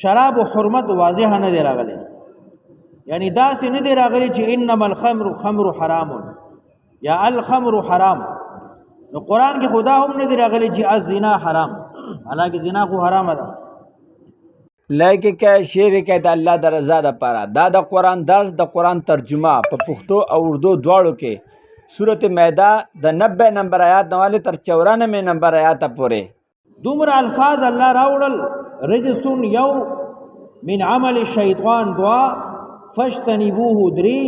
شراب و حرمت واضح نه دی راغلی، یعنی داسې نه دی راغلی چې انما الخمر خمر حرام یا الخمر حرام. نو قرآن کې خدا هم نه دی راغلی چې الزنا حرام، حالانکه زنا خو حرامه ده. لکه که شعر کې د الله د رضا دپاره دا د قرآن درس د قرآن ترجمه په پښتو او اردو دواړو کې سورت مائده د 90 نمبر آیات نه والې تر 94 نمبر آیاته پورې دومره الفاظ الله راوړل. رجسون یو من عمل الشیطان دعا فاجتنبوه درې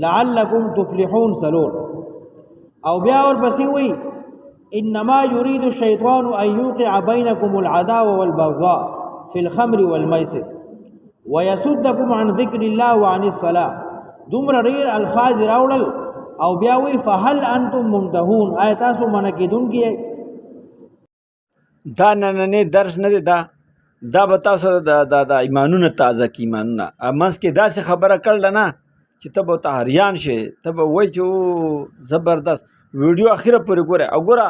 لعلکم تفلحون سلور، او بیا ورپسې وی انما يريد الشيطان ان يوقع بينكم العداوه والبغضاء في الخمر والميسر ويصدكم عن ذكر الله وعن الصلاه. دومره ډیر الفاظ راوړل او بیا وی فهل انتم منتهون، آیا تاسو منع کیدونکي؟ دا نننې درس نه دی، دا به تاسو د ایمانونه تازه کی ایمانونه منځ کې داسې خبره کړله نه چې ته به ورته حریان شې، ته به وایي چې او زبردست ویډیو اخره پورې ګوره، او ګوره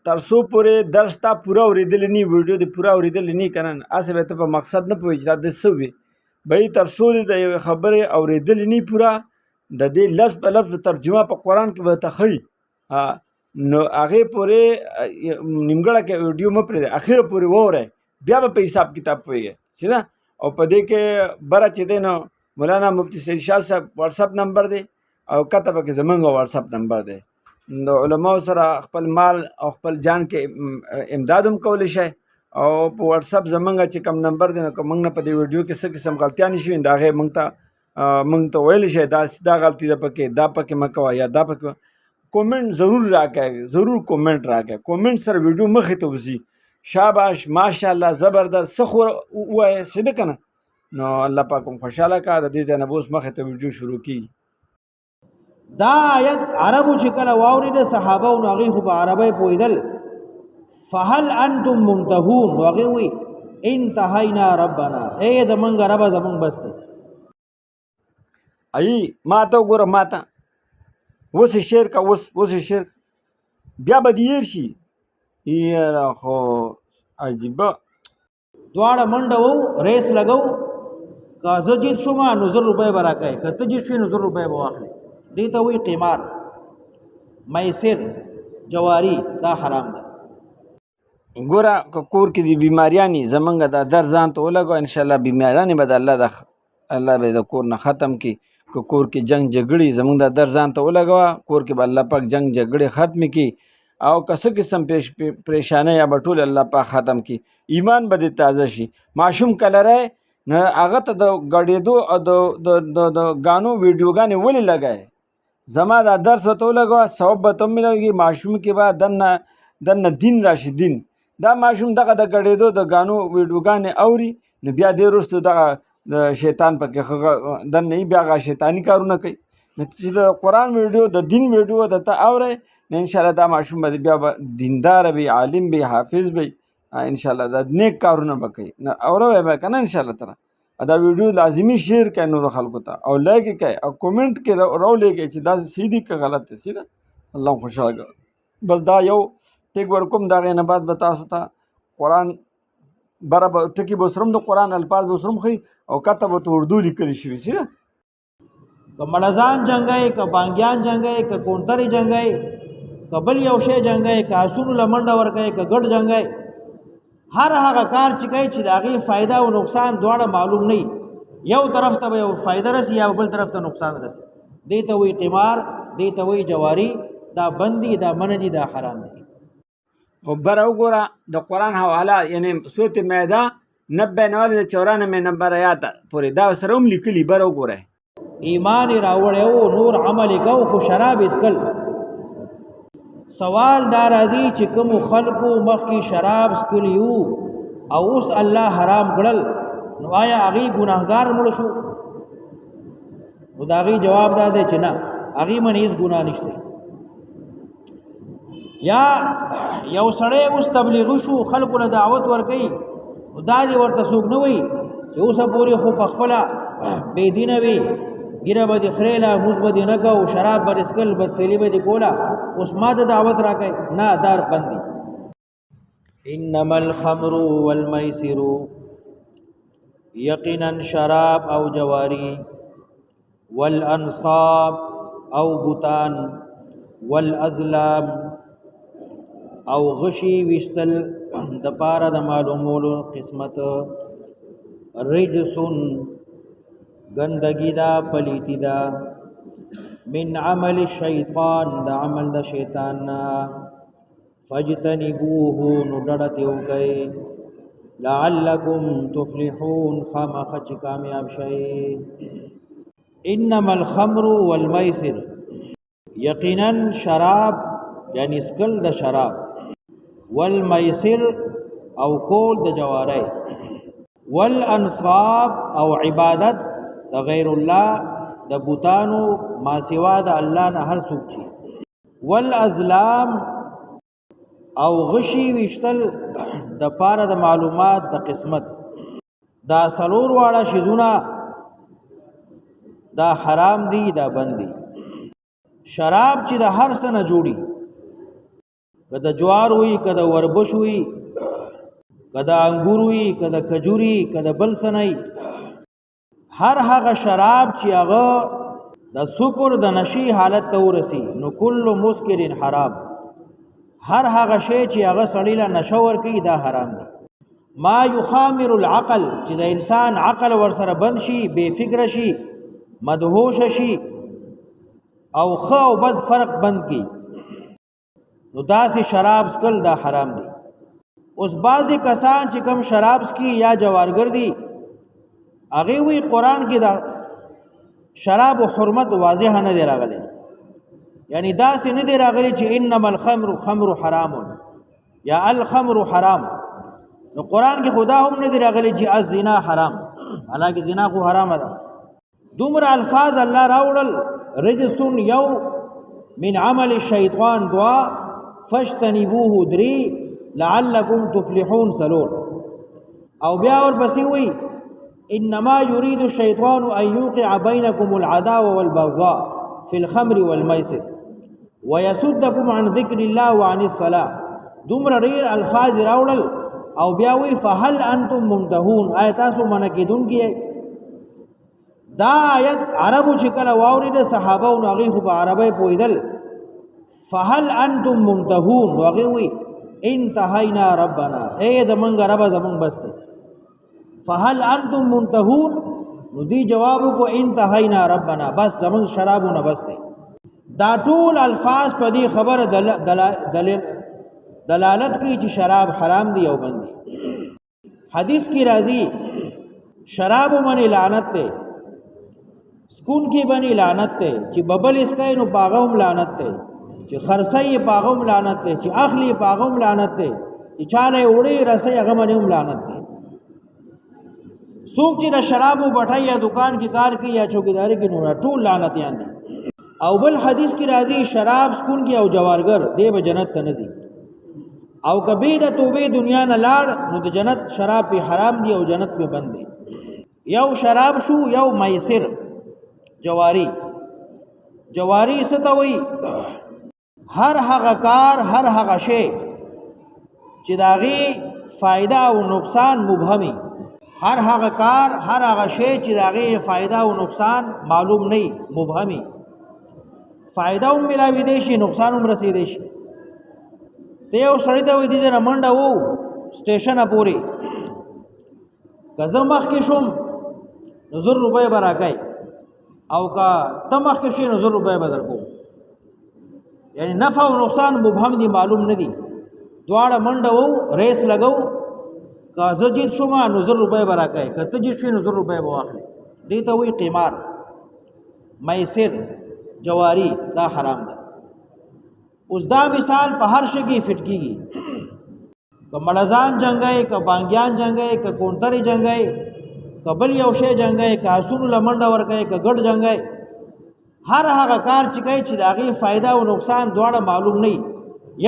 تر څو پورې درس تا پوره اورېدلی نه ویډیو دې پوره اورېدلی نه که نه هسې به ته په مقصد نه پوهېږي چې دا د څه وي بهی تر څو دې د یوې خبرې اورېدلی نه پوره د دې لفظ په لفظ ترجمه په قرآن کې به ته ښیي، نو هغې پورې نیمګړه کې ویډیو مه پرېږدئ، اخره پورې واورئ بیا به په حساب کتاب پوهېږئ چې نه. او په دې کې بره چې دی نو مولانا مفتی سید شاه صاحب واټساپ نمبر دی او کته پکې زمونږ واټساپ نمبر دی. د علماو سره خپل مال او خپل جان کې امداد هم کولی شئ، او په واټساپ زمونږ چې کوم نمبر دی نو که موږ نه په دې ویډیو کې څه قسم غلطیانې شوي د هغې موږ ته ویلی شئ دا غلطي ده پکې، دا پکې مه کوه یا دا پکې کومنټ ضرور راکړئ، ضرور کومنټ راکړئ، کومنټ سره ویډیو مخې ته وځي. شاباش ماشاءالله زبردست څه خو ووایه څه ده که نه، نو الله پاک هم خوشحاله کړه. د دې ځای نه به اوس مخې ته ویډیو شروع کېږي. دا آیت عربو چې کله واورېده صحابه نو هغې خو په عربی پوهېدل. فهل انتم منتهون، نو هغې وایي انتهینا ربنا، ای زمونږ ربه زمونږ بس دی. ای ما ته وګوره، ما ته اوس یې شعر که اوس یې شعر بیا به دې هېر شي. یاره خو عجیبه دواړه منډه وو ریس لګو، که زه جیت شوم نو 100 روپۍ به راکوې، که ته جیت شوې نو 100 روپۍ به واخلې. دې ته وایي قمار، میسر، جواري، دا حرام ده. ګوره که کور کې دې بیماریانې زمونږ دا در ځان ته ولګوه انشاءالله بیماریانې به د الله به د کور نه ختم کړي. که کور کې جنګ جګړې زمونږ دا در ځان ته ولګوه کور کې به الله پاک جنګ جګړې ختمې کړي، او که څه قسم پریشانۍ یا به ټول الله پاک ختم کړي، ایمان به دې تازه شي. ماشوم که لری نو هغه ته د ګډېدو او د ګانو ویډیوګانې ولې لګوئ؟ زما دا درس ورته ولګوه ثواب به ته هم ملوږي، ماشوم کې به دننه دین راشي. دین دا ماشوم دغه د ګډېدو د ګانو ویډیوګانې اوري نو بیا دې وروستو دغه د شیطان پکې دننه یي، بیا هغه شیطاني کارونه کوي. نو چې د قرآن ویډیو د دین ویډیو درته اورئ نو انشاءالله دا ماشوم به بیا به دینداره وي، عالم وي، حافظ وي، انشاءالله دا نیک کارونه به کوي. نو اوروی به که نه انشاءالله تعالی دا ویډیو لازمي شیر کړئ نورو خلکو ته، او لایک یې کړئ او کومنټ کې راولېږئ چې دا صحیح دي که غلط دی. صحیح ده، الله خوشحاله کړه. بس دا یو ټیک ورکوم، د هغې نه بعد به تاسو ته قرآن بره به ټکي به سره هم د قرآن الفاظ به سره هم ښیي او کته به ورته اردو لیکلي شوي. صحیح ده، که مړزان جنګی، که بانګیان جنګی، که کونترې جنګی، که بل یو شی جنګی، که آسونو له منډه ورکوي، که ګډ جنګی، هر هغه کار چې کوي چې د هغې فایده او نقصان دواړه معلوم نه وي، یو طرف ته به یو فایده رسي یا بل طرف ته نقصان رسي. دې ته وایي قمار، دې ته وایي جواري، دا بند دي، دا منع دي، دا حرام دي. او بره وګوره د قرآن حواله یعنې سورت مائده 94 نمبر آیات پورې دا سره هم لیکلي، بره وګورئ. ایمان یې راوړی و، نور عمل یې کو، خو شراب یې څکل. سوال دا راځي چې کومو خلکو مخکې شراب څکلي وو او اوس الله حرام کړل، نو آیا هغې ګناهګار مړه شو؟ نو د هغې جواب دا دی چې نه، هغې باندې هېڅ ګناه نشته. یا یو سړی اوس تبلیغي شو، خلکو له دعوت ورکوي، نو دا دې ورته څوک نه وایي چې اوسه پورې خو په خپله بېدینه وي، ګیره به دې خریله، مونځ به دې نه کوو، شراب به دې څکل، بدفعلي به دې کوله، اوس ما ته دعوت راکوي. نه، دا بند دي. انما الخمر والمیسر یقینا شراب او جواری، والانصاب او بوتان، والازلام او غشی وشتل د پاره د معلومولو قسمت، رجسن گندگی دا پلیتی دا، من عمل الشیطان دا عمل دا شیطان نا، فاجتنبوه ندڑتیو گئے، لعلکم تفلحون خامخچ کامیاب شئی. انما الخمر والمیسر، یقینا شراب یعنی اسکل د شراب، والمیسر او کول د جواری، والانصاب او عبادت د غیر الله د بوتانو ما سوا د الله نه هر څوک چی، والازلام او غشی وشتل د پاره د معلومات د قسمت، دا سلور واړه شیزونه دا حرام دی دا بندي. شراب چې د هر څه نه جوړي، که د جوار وي که د وربش وي که د انګور وي که د کجوري که د بل څه نه، هر هغه شراب چې هغه د سکر د نشي حالت ته ورسي نو کل مسکر حرام، هر هغه شی چې هغه سړی له نشه ورکوي دا حرام دی. ما یخامر العقل، چې د انسان عقل ورسره بند شي، بے فکر شي، مدهوش شي او ښه او بد فرق بند کی، نو داسې شراب سکل دا حرام دی. اوس بعضې کسان چې کم شراب سکي یا جوارګر دي، هغې وی قرآن کې دا شراب و حرمت واضح نه دی راغلی، یعنی داسې نه دی راغلی چې انما الخمر خمر حرام یا الخمر حرام، نو قرآن کې خدا هم نه دی راغلی چې الزنا حرام، حالانکه زنا خو حرامه ده. دومره الفاظ الله راوړل، رجسون یو، من عمل الشیطان دعا، فاجتنبوه درې، لعلکم تفلحون سلور، او بیا ورپسې وی انما يريد الشيطان ان يوقع بينكم العداوه والبغضاء في الخمر والميسر ويصدكم عن ذكر الله وعن الصلاه. دومره ډیر الفاظ راوړل او بیا وی فهل انتم منتهون، آیت تاسو منکیدون کی. دا آیت عربو چې کله واورید صحابه او هغه خو په عربی پویدل، فهل انتم منتهون، هغه وی انتهینا ربنا، اے زمونږ رب زمونږ بس دی. فهل انتم منتهون، نو دی جوابو کو انتهینا ربنا، بس زمونږ شرابونه بس دی. دا ټول الفاظ په دې خبره دلالت کوي چې شراب حرام دی او بند دی. حدیث کی راځي شراب باندې لعنت ته، سکون کی باندې لعنت ته، چې ببل اسکای نو پاغوم لعنت ته، چې خرسي پاغوم لعنت ته، چې اخلي پاغوم لعنت ته، چې چاله وړي رسي هغه باندې هم لعنت ته. څوک چې د شرابو بټای یا دکان کې کار کوي یا چوکیداری کې نو ټول لعنت یان دي. او بل حدیث کی راځي شراب سکون کی او جوارګر دی به جنت ته نه ځي، او کبه د توبه دنیا نه لاړ نو د جنت شراب په حرام دی او جنت په بند دی. یو شراب شو، یو میسر جواری. جواری څه ته وایي؟ هر هغه کار، هر هغه شی چې د هغې فایده او نقصان مبهمي، هر هغه کار، هر هغه شی چې د هغې فایده او نقصان معلوم نه وي، مبهمي، فایده هم ملاوېدی شي، نقصان هم رسېدی شي. ته یو سړي ته وایي دې ځای نه منډه وو سټیشنه پورې، که زه مخکې شوم نو 100 روپۍ به راکوي، او که ته مخکې شوې نو 100 روپۍ به در کوم. یعنی نفع او نقصان مبهم دي، معلوم نه دي. دواړه منډه وو، ریس لګو، که زه جیت شوم نو 100 روپۍ به راکوي، که ته جیت شوې نو 100 روپۍ به واخلې. دې ته وایي قمار. میسر جواری دا حرام ده. اوس دا مثال په هر شي کې فټ کېږي، که مړزان جنګی، که بانګیان جنګی، که کونترې جنګی، که بل یو شی جنګی، که آسونو له منډه ورکوي، که ګډ جنګی، هر هغه کار چې کوي چې د هغې فایده او نقصان دواړه معلوم نه وي،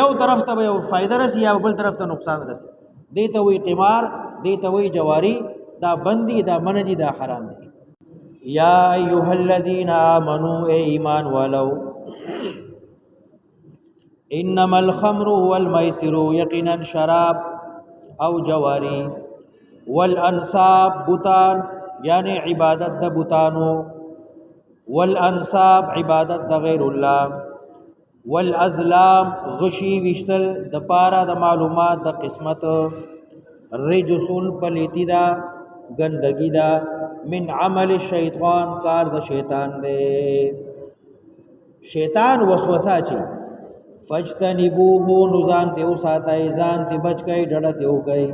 یو طرف ته به یو فایده رسي یا بل طرف ته نقصان رسي، دې ته وایي قمار، دې ته وایي جواری. دا بندي، دا منع دي، دا حرام دي. یا ایها الذین آمنوا، اے ایمان والو، انما الخمر والمیسر، یقینا شراب او جواری، والانصاب بوتان یعنی عبادت د بوتانو، والانصاب عبادت د غیر الله، والازلام غشی وشتل د پارا د معلومات د قسمت، رجسون پلیتی دا گندگی دا، من عمل الشیطان کار د شیطان دے، شیطان وسوسه چی فجتنبوه نزان تیو ساتای ځان تی بچ کئی ډډه تیو کئی،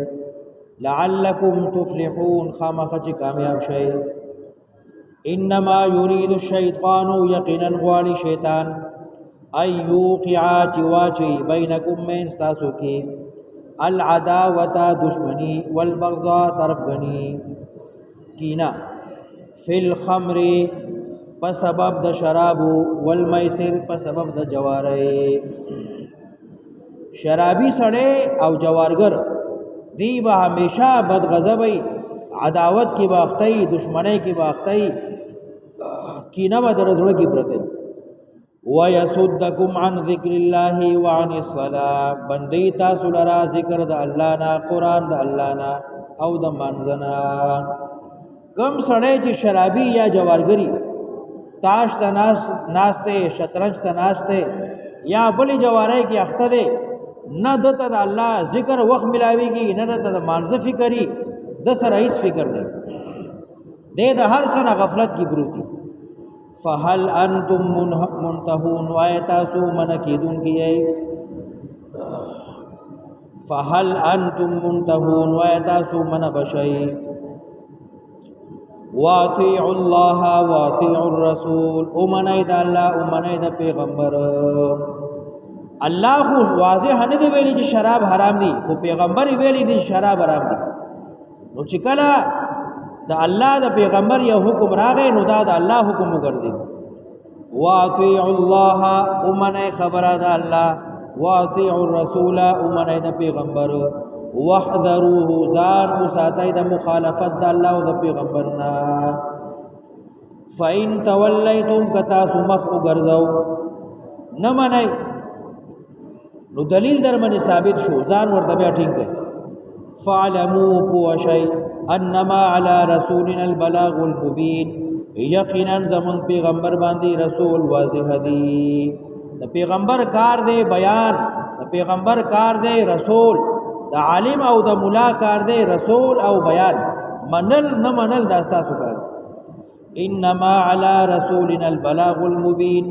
لعلکم تفلحون خامخچ کامیاب شئی. انما یرید الشیطان یقینا غواړي شیطان ایوقع چواچی بینکم من ستاسو کی العداوتا دشمنی والبغضاء طرفگنی کینا فی الخمر په سبب د شرابو والمیسر په سبب د جوارے، شرابی سړی او جوارگر دی به همیشه بدغضبی، عداوت کی باختی، دشمنی کی باختی، کینه به در زړه کې پرته. وَيَصُدَّكُمْ عَنْ ذِكْرِ اللَّهِ وَعَنِ الصَّلَاةِ بندي تاسو لرا ذکر د الله نه، قرآن د الله نه او د منځنا. کم سړی چې شرابی یا جوارګری تاش ته ناسته، شطرنج ته ناسته یا بلی جواری کې اخته دی، نه دته د الله ذکر وخت ملاویږي، نه دته د مانځه فکرې، د سره هیڅ فکر دی، دی د هر څه نه غفلت کې پروت دی. فهل انتم منتهون وای تاسو من کیدون کیای، فهل انتم منتهون وای تاسو من بشئی. واطیعوا الله واطیعوا الرسول امنای د الله امنای د پیغمبر. الله خو واضح نه دی ویلي چې شراب حرام دي، خو پیغمبر ویلي دي شراب حرام دي. نو چې کله د الله د پیغمبر یو حکم راغی نو دا د الله حکم وګرځي. واطیعوا الله امنای خبره د الله، واطیعوا الرسول امنای د پیغمبر، واحذروه ځان وساتئ د مخالفت د الله او د پیغمبرنا. فإن تولیتم کتا سمخ وګرځو نه منئ نو دلیل در باندې ثابت شو، ځان ورته بیا ټینګ کړئ. فاعلموا پوشئ انما على رسولنا البلاغ المبین یقینا زمون پیغمبر باندې رسول واضح دی. د پیغمبر کار دی بیان، د پیغمبر کار دی رسول، د عالم او د مولا کار دی رسول او بیان، منل نه منل دا ستاسو کار. انما على رسولنا البلاغ المبین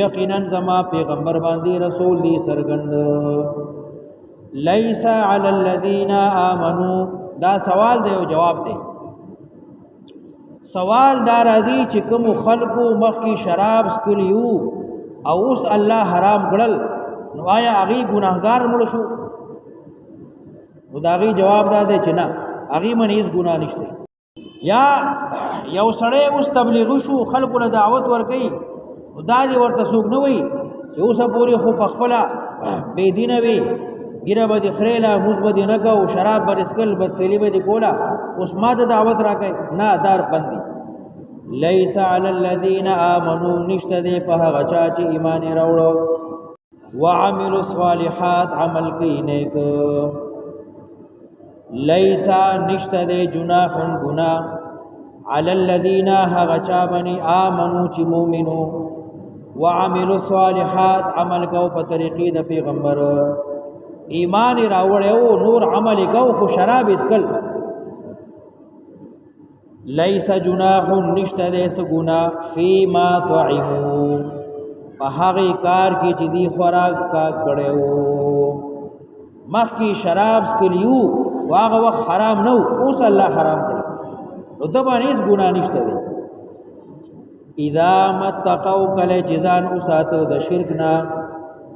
یقینا زما پیغمبر باندې رسول دی سرګند. لیس علی الذین آمنوا دا سوال دی او جواب دی. سوال دا راځي چې کوم خلقو مخکې شراب سکلیو او اوس الله حرام کړل نو آیا هغه ګناهګار مړ شو؟ نو دا غي جواب دا دی چې نه، هغه من هیڅ ګناه نشته. یا یو سړی اوس تبلیغ شو خلقو له دعوت ورکړي، دا دې ورته څوک نه وي چې اوسه پورې خو په خپله بې دینه وي، ګیره به دې خریله، موز به دې نه کو، شراب به رسکل، بدفعلي به دې کوله، اوس ما د دعوت راکئ. نه، دار بندي. لیس علی الذین آمنوا نشته دی په هغه چا چې ایمان یې راوړو، وعملوا الصالحات عمل کوي نیک. لیس نشته دی جناح گناه علی الذین هغه چا باندې آمنوا چې مؤمنو، وعملوا الصالحات عمل کو په طریقې د پیغمبر، ایمان راوړیو نور عمل کو خو شراب اسکل. لیس جناح نشته دی څه ګناه فیما طعموا په هغې کار کې چې دی خوراک سکا کړی وو. مخکې شراب سکلیو هغه وخت حرام نه و، اوس الله حرام کړی نو ده باندې هېڅ ګناه نشته دی. اذا متقوا کله چې ځان وساته د شرک نه،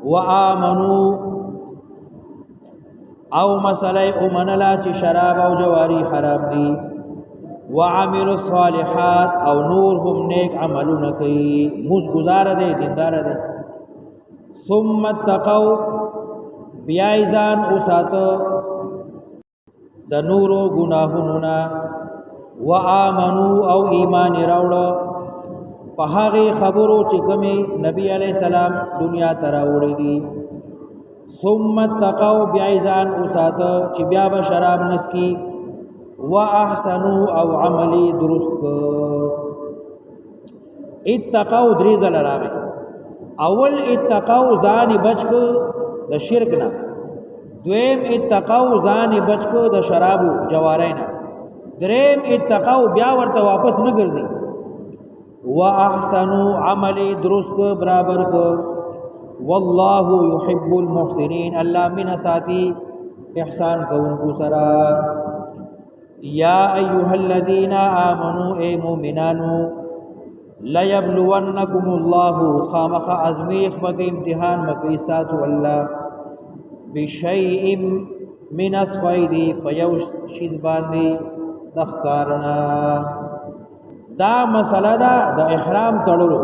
وآمنوا او مسله ومنله چې شراب او جواری حرام دي، وعملوا الصالحات او نور هم نیک عملونه کوي، موز گزار دی، دیندار دی. ثم اتقوا بیا ځان وساته د نورو ګناهونو نه، وآمنوا او ایمان راوړه په هغې خبرو چې کومې نبی علیه السلام دنیا ته راوړي دي. ثم اتقوا بیا ځان وساته چې بیا به شراب نسکي، واحسنوا او عملی درست کو. اتقوا درې ځله راغی. اول اتقوا ځان بچ کو د شرک نه، دویم اتقوا ځان بچ کو د شرابو جوارۍ نه، دریم اتقوا بیا ورته واپس نه ګرځي. واحسنوا عملی درست کو برابر کو. والله يحب المحسنين الله من ساتي احسان کوونکو سره. یا ایها الذين آمنوا اے مومنانو ليبلونكم الله خامخ ازمیخ بک امتحان مکی استاسو الله بشیء من الصید پیو شیز باندې دخکارنا. دا مسله دا د احرام تړلو.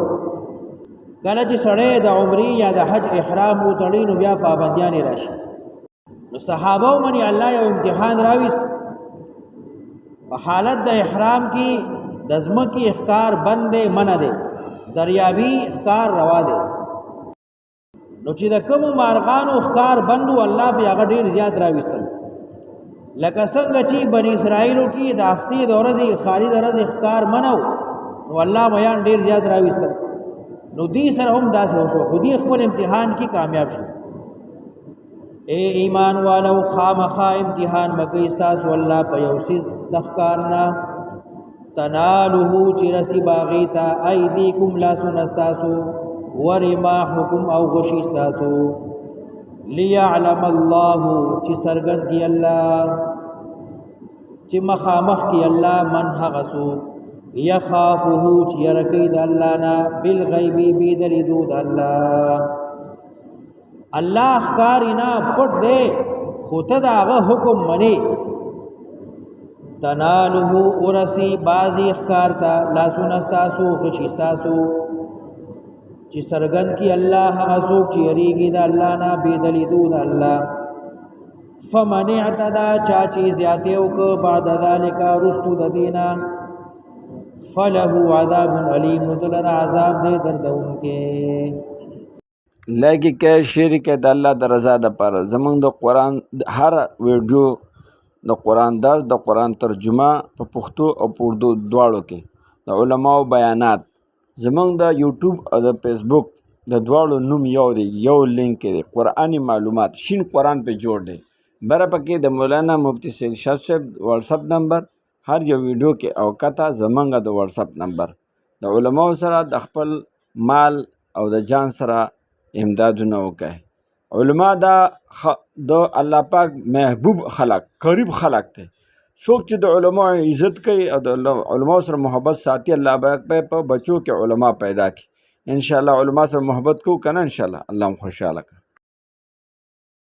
کله چې سړی د عمرې یا د حج احرام وتړي نو بیا پابندیانې راشي. نو صحابه منی الله یو امتحان راویست. په حالت د احرام کې د ځمکې ښکار بند دی، منع دی، دریابي ښکار روا دی. نو چې د کومو مارغانو ښکار بند و الله بیا هغه ډېر زیات راویستل. لکه څنګه چې بني اسرائیلو کې د هفتې د ورځې خالي د ورځې ښکار منع و، نو الله بیان ډېر زیات راویستل. نو دې سره هم داسې وشو، خو دې خپل امتحان کې کامیاب شو. اے ایمان والو خامخا امتحان مکئ ستاسو الله په یو څیز د ښکار نه تنالوه چې رسي باغې ته ایدیکم لاسونه ستاسو ورماحکم او غشي ستاسو لیعلم الله چې څرګند کړي الله چې مخامخ کړي الله من هغه څوک یخافه چې یره کوي د الله نه بالغیب بې د لیدو د الله. الله ښکاري نه پټ دی، خو ته د هغه حکم منې. تنالوه ورسي بعضې ښکار ته لاسونه ستاسو غشي ستاسو چې څرګند کړي الله هغه څوک چې یریږي د الله نه بې د لیدو د الله. فمن اعتدى چا چې زیاتې وکړه بعد ذلک رستو د دینه فله عذاب علیم نو دلر عذاب دې دردونکې. لایک کې شیر کې د الله د رضا د پاره زمونږ د قرآن هر ویډیو د قرآن درس د قرآن ترجمه په پښتو او په اردو دواړو کې د علماو بیانات زمونږ د یوټیوب او د فیسبوک د دواړو نوم یو دی، یو لینک دی قرآنی معلومات شین قرآن په جوړ دی. بره پکې د مولانا مفتی سید شاه صاحب واتساپ نمبر هر یو ویډیو کې او کته زمونږ د واتساپ نمبر. د علماو سره د خپل مال او د جان سره امدادونه وکړي. علما دا د الله پاک محبوب خلق قریب خلق دی. څوک چې د علماء عزت کوي او د علماء سره محبت ساتي الله پاک په بچو کې علما پیدا کړي. ان شاء الله علما سره محبت کو کنه ان شاء الله الله خوشاله کړي.